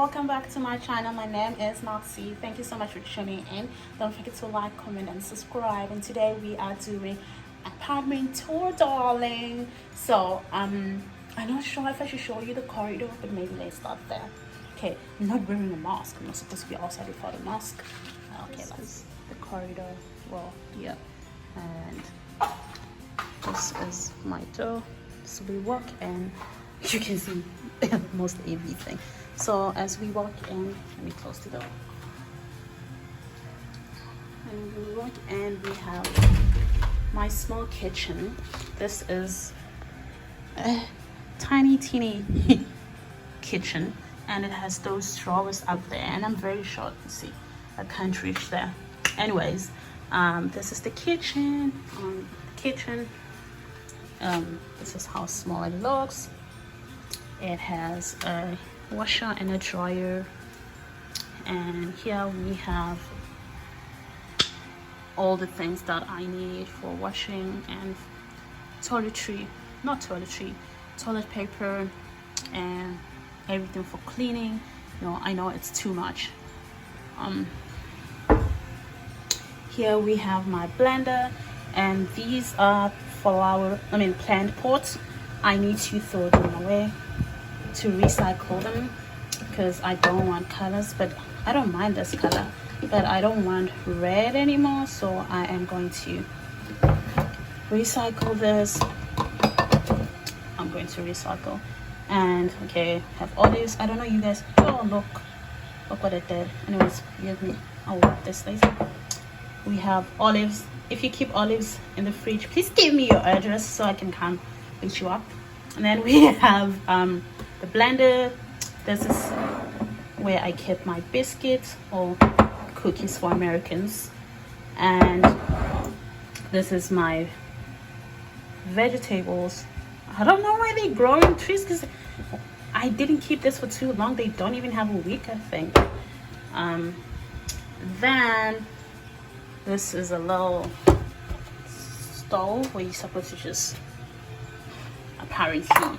welcome back to my channel. My name is Noxie. Thank you so much for tuning in. Don't forget to like, comment and subscribe. And today we are doing apartment tour, darling. So I'm not sure if I should show you the corridor, but maybe let's start there. Okay, I'm not wearing a mask. I'm not supposed to be outside without a mask. Okay, that's the corridor. Well, yeah. And this is my door. So we walk in, you can see most everything. So as we walk in, let me close the door. And we walk in, we have my small kitchen. This is a tiny teeny kitchen, and it has those drawers up there, and I'm very short, you see, I can't reach there. Anyways, this is the kitchen. This is how small it looks. It has a washer and a dryer, and here we have all the things that I need for washing and toilet paper and everything for cleaning. No, I know it's too much. Here we have my blender, and these are plant pots. I need to throw them away to recycle them because I don't want colors, but I don't mind this color, but I don't want red anymore, so I am going to recycle this. I'm going to recycle. And okay, have olives. I don't know, you guys. Oh, look what it did. Anyways, give me, I'll wipe this later. We have olives. If you keep olives in the fridge, please give me your address so I can come pick you up. And then we have the blender. This is where I keep my biscuits or cookies for Americans. And this is my vegetables. I don't know why they grow in trees because I didn't keep this for too long. They don't even have a week, I think. Then this is a little stove where you're supposed to just, apparently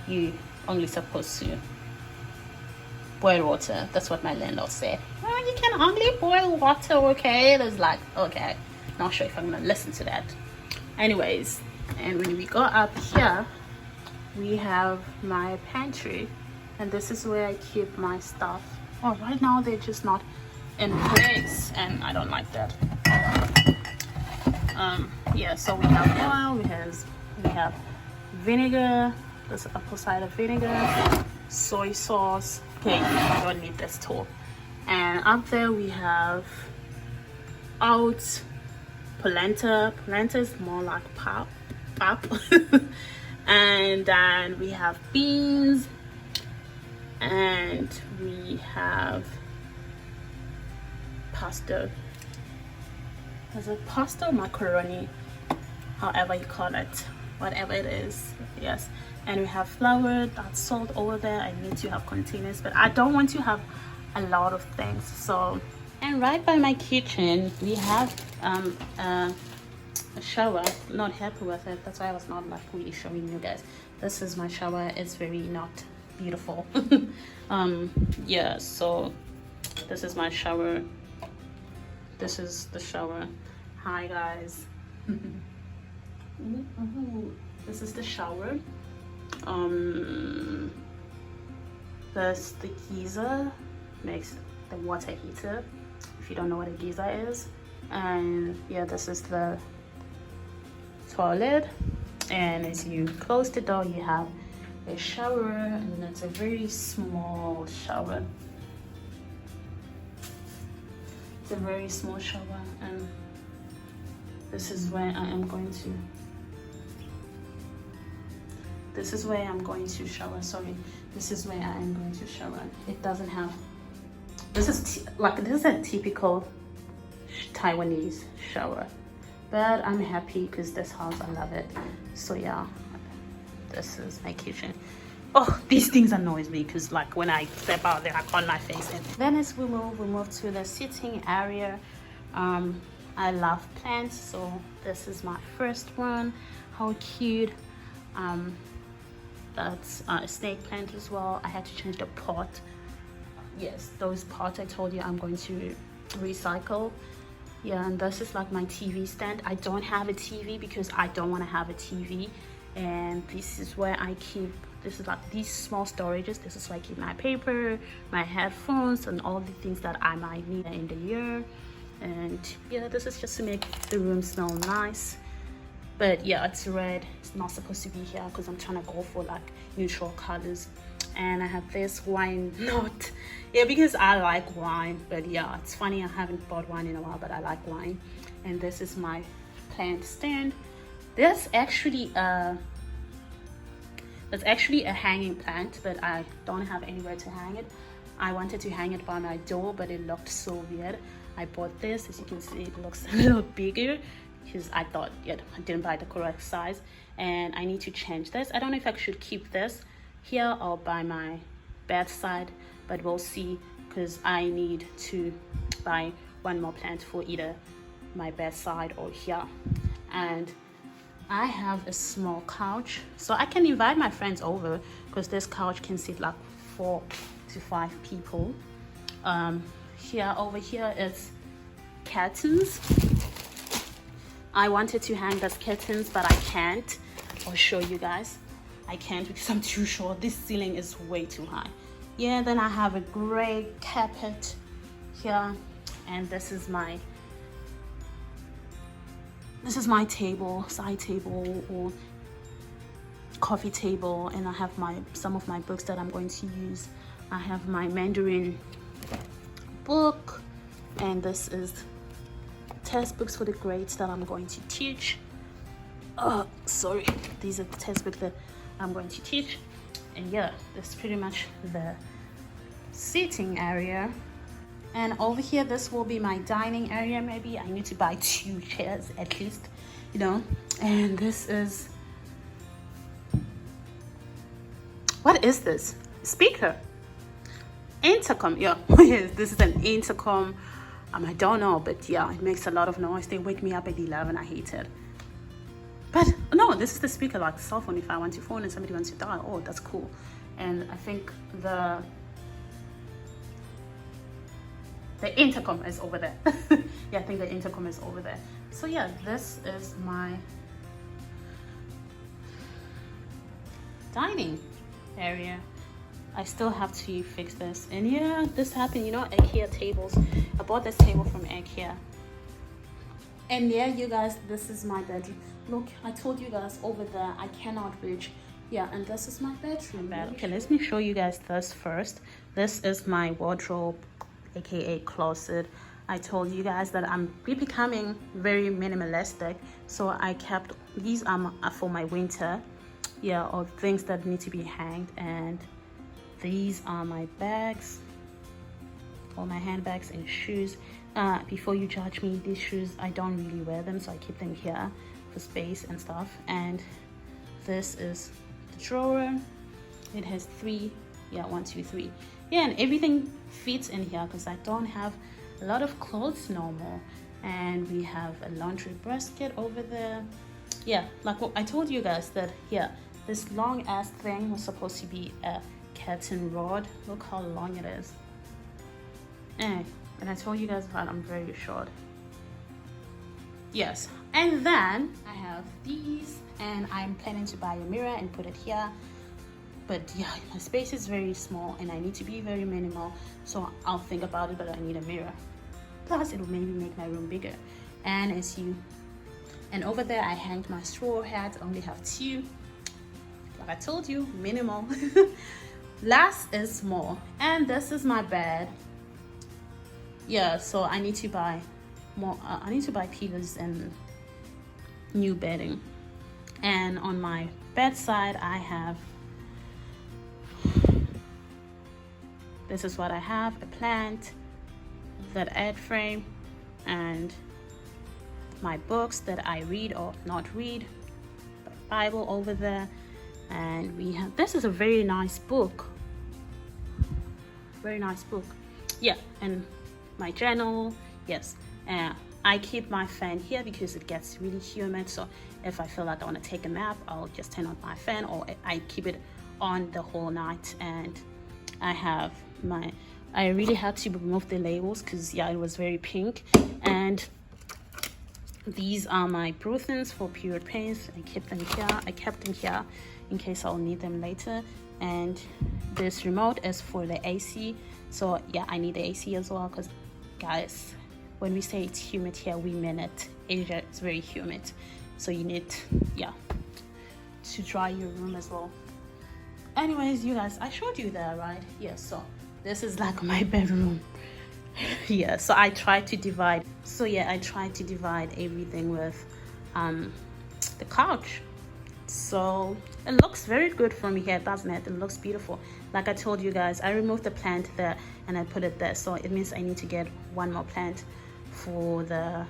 you only supposed to boil water. That's what my landlord said. Well, you can only boil water, okay? It was like, okay, not sure if I'm gonna listen to that. Anyways, and when we go up here, we have my pantry, and this is where I keep my stuff. Oh, right now they're just not in place, and I don't like that. Yeah, so we have oil, we have vinegar. This apple cider vinegar, soy sauce. Okay, I don't need this tool. And up there we have oats, polenta. Polenta is more like pop. And then we have beans, and we have pasta. Is it pasta or macaroni? However you call it, whatever it is, yes. And we have flour, that's salt over there. I need to have containers, but I don't want to have a lot of things. So, and right by my kitchen we have a shower. Not happy with it, that's why I was not like really showing you guys. This is my shower. It's very not beautiful. Yeah, so this is my shower. This is the shower. Hi guys. This is the shower. There's the geyser, makes the water heater, if you don't know what a geyser is. And yeah, this is the toilet, and as you close the door you have a shower, and it's a very small shower. It's a very small shower, and this is where I am going to shower. Sorry, this is where I am going to shower. It doesn't have, this is a typical Taiwanese shower, but I'm happy because this house, I love it. So yeah, this is my kitchen. Oh, these things annoys me because like when I step out there I call my face in. Then as we move to the sitting area. I love plants, so this is my first one. How cute. That's a snake plant as well. I had to change the pot yes, those parts I told you I'm going to recycle. Yeah, and this is like my TV stand. I don't have a TV because I don't want to have a TV. And this is where I keep, this is like these small storages. This is where I keep my paper, my headphones, and all the things that I might need in the year. And yeah, this is just to make the room smell nice. But yeah, it's red. It's not supposed to be here because I'm trying to go for like neutral colors. And I have this wine note, yeah, because I like wine. But yeah, it's funny, I haven't bought wine in a while, but I like wine. And this is my plant stand. That's actually a hanging plant, but I don't have anywhere to hang it. I wanted to hang it by my door, but it looked so weird. I bought this. As you can see, it looks a little bigger because I thought, yeah, I didn't buy the correct size, and I need to change this. I don't know if I should keep this here or by my bedside, but we'll see, because I need to buy one more plant for either my bedside or here. And I have a small couch, so I can invite my friends over because this couch can sit like 4 to 5 people. Over here it's curtains. I wanted to hang those curtains, but I can't. I'll show you guys. I can't because I'm too short. This ceiling is way too high. Yeah, then I have a gray carpet here, and this is my table, side table or coffee table, and I have some of my books that I'm going to use. I have my Mandarin book, and this is test books for the grades that I'm going to teach. Sorry, these are the test books that I'm going to teach. And yeah, that's pretty much the seating area. And over here, this will be my dining area. Maybe I need to buy 2 chairs at least, you know. And this is, what is this? Speaker, intercom. Yeah, yes, this is an intercom. I don't know, but yeah, it makes a lot of noise. They wake me up at 11. I hate it. But no, this is the speaker, like the cell phone. If I want to phone and somebody wants to dial, oh, that's cool. And I think the intercom is over there. Yeah, I think the intercom is over there. So yeah, this is my dining area. I still have to fix this. And yeah, this happened, you know, IKEA tables. I bought this table from IKEA. And yeah, you guys, this is my bedroom. Look, I told you guys over there, I cannot reach. Yeah, and this is my bedroom. Okay, let me show you guys this first. This is my wardrobe, aka closet. I told you guys that I'm becoming very minimalistic, so I kept these for my winter, yeah, or things that need to be hanged. And these are my bags, all my handbags and shoes. Before you judge me, these shoes, I don't really wear them, so I keep them here for space and stuff. And this is the drawer. It has 3, yeah, 1, 2, 3. Yeah, and everything fits in here because I don't have a lot of clothes no more. And we have a laundry basket over there. Yeah, like what I told you guys that, yeah, this long ass thing was supposed to be a curtain rod. Look how long it is. And I told you guys that I'm very short. Yes, and then I have these, and I'm planning to buy a mirror and put it here. But yeah, my space is very small and I need to be very minimal, so I'll think about it, but I need a mirror. Plus it will maybe make my room bigger. And over there I hanged my straw hats. I only have 2. Like I told you, minimal. Less is more. And this is my bed. Yeah, so I need to buy more. I need to buy pillows and new bedding. And on my bedside I have, this is what I have: a plant, that ad frame, and my books that I read or not read, Bible over there. And we have, this is a very nice book, yeah. And my journal, yes. I keep my fan here because it gets really humid, so if I feel like I want to take a nap, I'll just turn on my fan, or I keep it on the whole night. And I have my I really had to remove the labels because yeah, it was very pink. And these are my Bruthens for period pains. I kept them here in case I'll need them later. And this remote is for the AC. So yeah, I need the AC as well because guys, when we say it's humid here, we mean it. Asia is very humid, so you need to dry your room as well. Anyways, you guys, I showed you that, right? Yeah, so this is like my bedroom. Yeah, so I tried to divide. So yeah, I tried to divide everything with the couch. So it looks very good from here, doesn't it? It looks beautiful. Like I told you guys, I removed the plant there and I put it there, so it means I need to get one more plant for the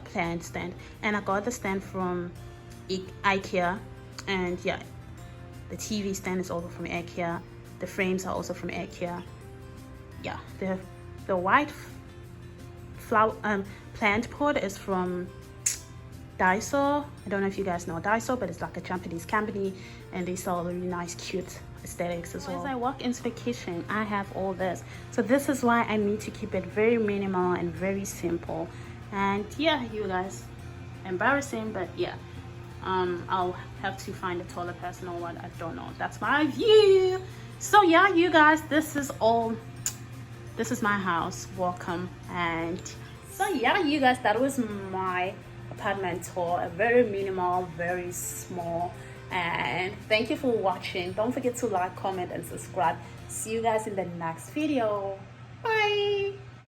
plant stand. And I got the stand from IKEA, and yeah, the TV stand is also from IKEA. The frames are also from IKEA. Yeah, the white flower plant pot is from Daiso. I don't know if you guys know Daiso, but it's like a Japanese company, and they sell really nice, cute aesthetics as well. As I walk into the kitchen, I have all this. So this is why I need to keep it very minimal and very simple. And yeah, you guys, embarrassing, but yeah, I'll have to find a taller person or what, I don't know. That's my view. So yeah, you guys, this is my house. Welcome. And so yeah, you guys, that was my apartment tour. A very minimal, very small. And thank you for watching. Don't forget to like, comment, and subscribe. See you guys in the next video. Bye.